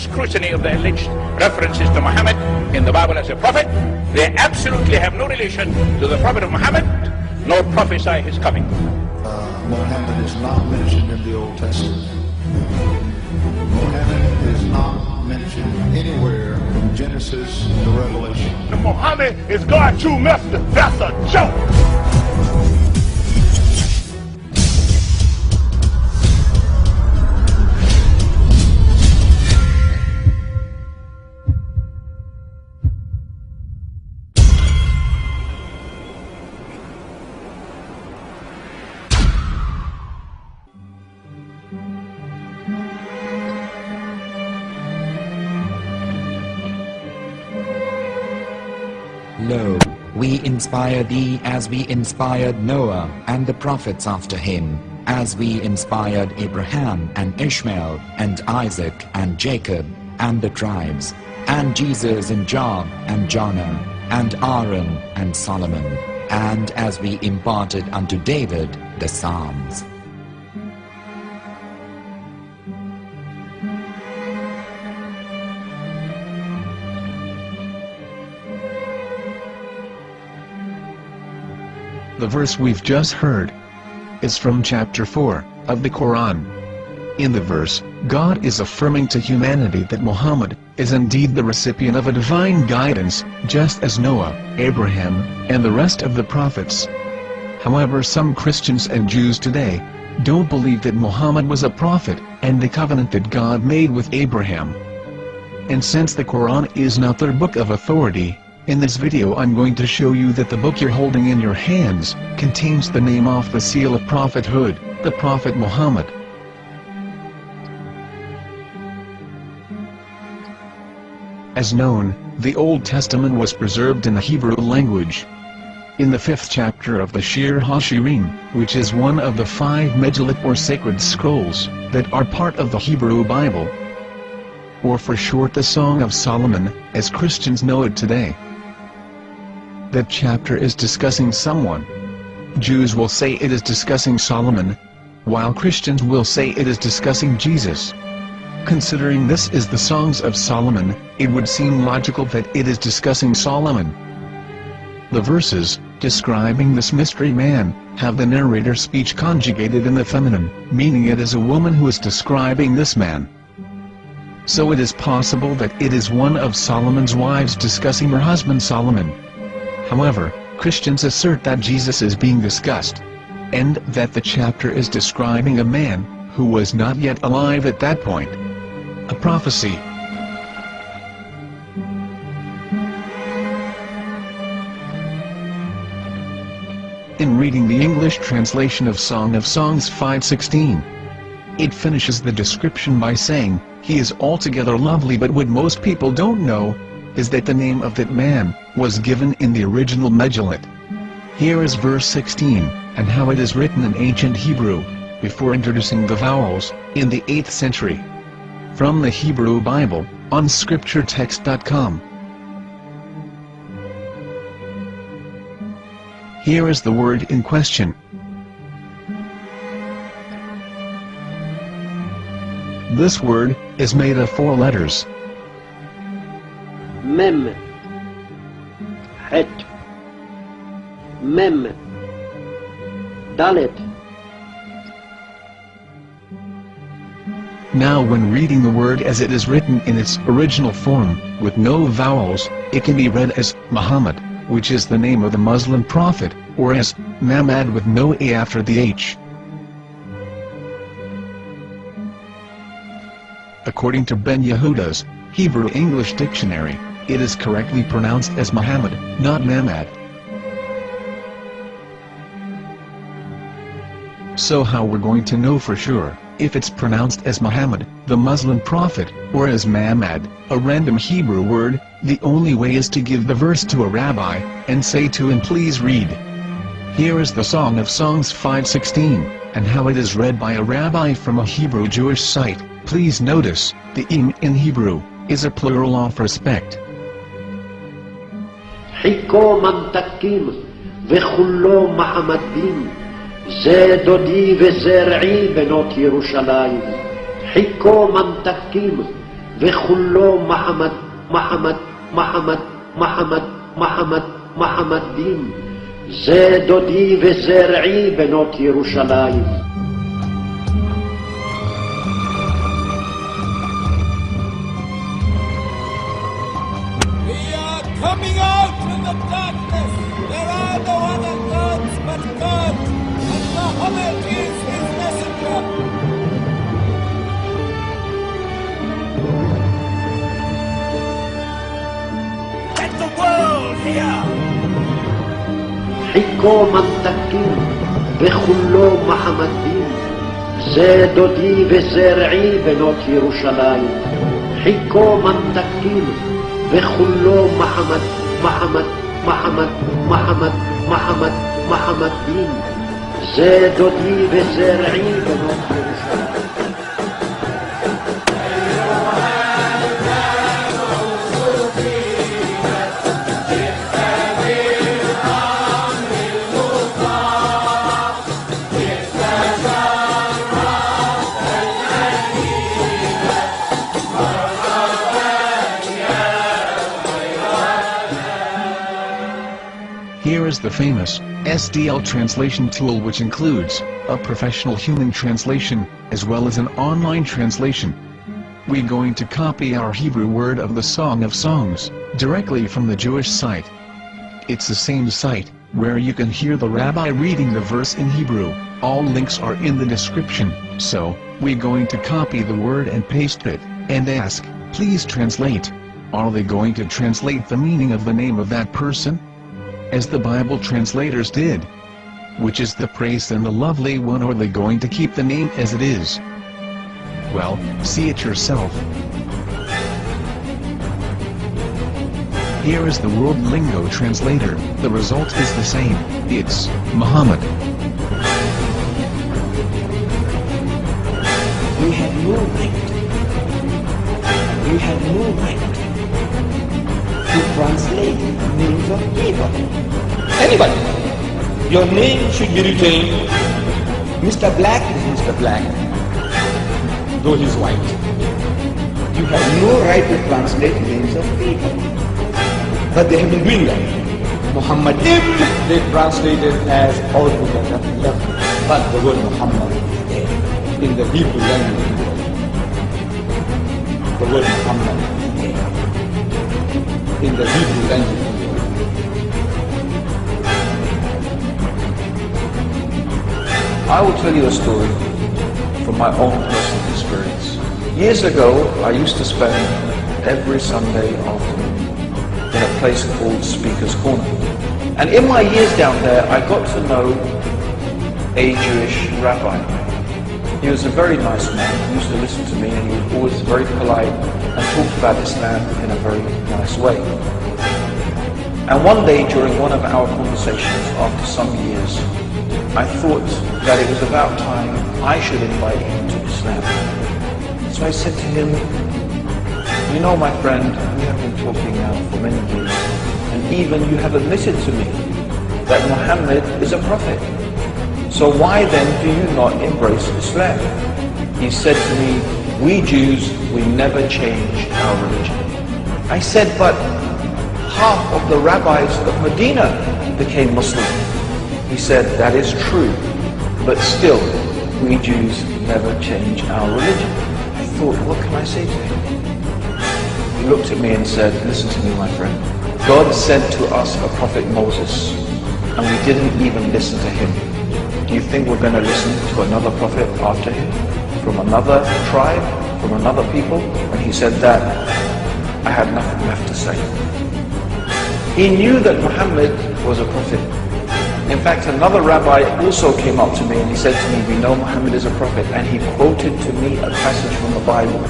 scrutiny of the alleged references to Muhammad in the Bible as a prophet, they absolutely have no relation to the prophet of Muhammad, nor prophesy his coming. Muhammad is not mentioned in the Old Testament. Muhammad is not mentioned anywhere from Genesis to Revelation. Muhammad is God's true messenger. That's a joke. Lo, we inspire thee as we inspired Noah and the prophets after him, as we inspired Abraham and Ishmael and Isaac and Jacob and the tribes, and Jesus and Job and Jonah and Aaron and Solomon, and as we imparted unto David the Psalms. The verse we've just heard is from chapter 4 of the Quran. In the verse, God is affirming to humanity that Muhammad is indeed the recipient of a divine guidance, just as Noah, Abraham, and the rest of the prophets. However, some Christians and Jews today don't believe that Muhammad was a prophet and the covenant that God made with Abraham. And since the Quran is not their book of authority, in this video I'm going to show you that the book you're holding in your hands contains the name off the seal of prophethood, the Prophet Muhammad. As known, the Old Testament was preserved in the Hebrew language. In the 5th chapter of the Shir HaShirim, which is one of the 5 Megillat or sacred scrolls that are part of the Hebrew Bible, or for short the Song of Solomon, as Christians know it today. That chapter is discussing someone. Jews will say it is discussing Solomon, while Christians will say it is discussing Jesus. Considering this is the Songs of Solomon, it would seem logical that it is discussing Solomon. The verses, describing this mystery man, have the narrator's speech conjugated in the feminine, meaning it is a woman who is describing this man. So it is possible that it is one of Solomon's wives discussing her husband Solomon. However, Christians assert that Jesus is being discussed, and that the chapter is describing a man who was not yet alive at that point. A prophecy. In reading the English translation of Song of Songs 5:16, it finishes the description by saying, "He is altogether lovely," but what most people don't know is that the name of that man was given in the original Megillat. Here is verse 16, and how it is written in ancient Hebrew, before introducing the vowels, in the 8th century. From the Hebrew Bible, on scripturetext.com. Here is the word in question. This word is made of 4 letters. Mem, Het, Mem, Dalet. Now when reading the word as it is written in its original form, with no vowels, it can be read as Muhammad, which is the name of the Muslim prophet, or as Mamad with no A after the H. According to Ben Yehuda's Hebrew English Dictionary, it is correctly pronounced as Muhammad, not Mamad. So how we're going to know for sure if it's pronounced as Muhammad, the Muslim prophet, or as Mamad, a random Hebrew word? The only way is to give the verse to a rabbi, and say to him, "Please read." Here is the Song of Songs 5:16, and how it is read by a rabbi from a Hebrew Jewish site. Please notice, the im in Hebrew is a plural of respect. חיכו ממתקים וכולו מעמדים, זה דודי וזרעי בנות ירושלים. חיכו ממתקים וכולו מחמד, מחמד, מחמד, מחמד, מחמד, מחמדים. זה דודי וזרעי בנות ירושלים. Coming out from the darkness, there are no other gods but God, and Muhammad is his messenger. Let the world hear. חיכו ממתקים וכולו מחמדים. זה דודי וזרעי בנות ירושלים. חיכו ממתקים וכולו מחמד, מחמד, מחמד, מחמד, מחמד, מחמדים. זה דודי וזרעי בנות ירושלים. Here is the famous SDL translation tool, which includes a professional human translation, as well as an online translation. We're going to copy our Hebrew word of the Song of Songs, directly from the Jewish site. It's the same site, where you can hear the rabbi reading the verse in Hebrew. All links are in the description, so, we're going to copy the word and paste it, and ask, please translate. Are they going to translate the meaning of the name of that person? As the Bible translators did. Which is the praised and the lovely one, or are they going to keep the name as it is? Well, see it yourself. Here is the World Lingo Translator. The result is the same. It's Muhammad. We have no right. We have no right to translate names of people. Anybody. Your name should be retained. Mr. Black is Mr. Black, though he's white. You have no right to translate names of people. But they have been doing that. Muhammad ibn, they translated as altogether left. But the word Muhammad is there in the Hebrew language. The word Muhammad is there in the Hebrew language. I will tell you a story from my own personal experience. Years ago, I used to spend every Sunday afternoon in a place called Speaker's Corner. And in my years down there, I got to know a Jewish rabbi. He was a very nice man. He used to listen to me, and he was always very polite and talked about Islam in a very nice way. And one day, during one of our conversations after some years, I thought that it was about time I should invite him to Islam. So I said to him, you know, my friend, we have been talking now for many years, and even you have admitted to me that Muhammad is a prophet. So why then do you not embrace Islam? He said to me, we Jews, we never change our religion. I said, but half of the rabbis of Medina became Muslim. He said, that is true, but still, we Jews never change our religion. I thought, what can I say to him? He looked at me and said, listen to me, my friend. God sent to us a prophet Moses, and we didn't even listen to him. Do you think we're going to listen to another prophet after him? From another tribe? From another people? When he said that, I had nothing left to say. He knew that Muhammad was a prophet. In fact, another rabbi also came up to me and he said to me, we know Muhammad is a prophet, and he quoted to me a passage from the Bible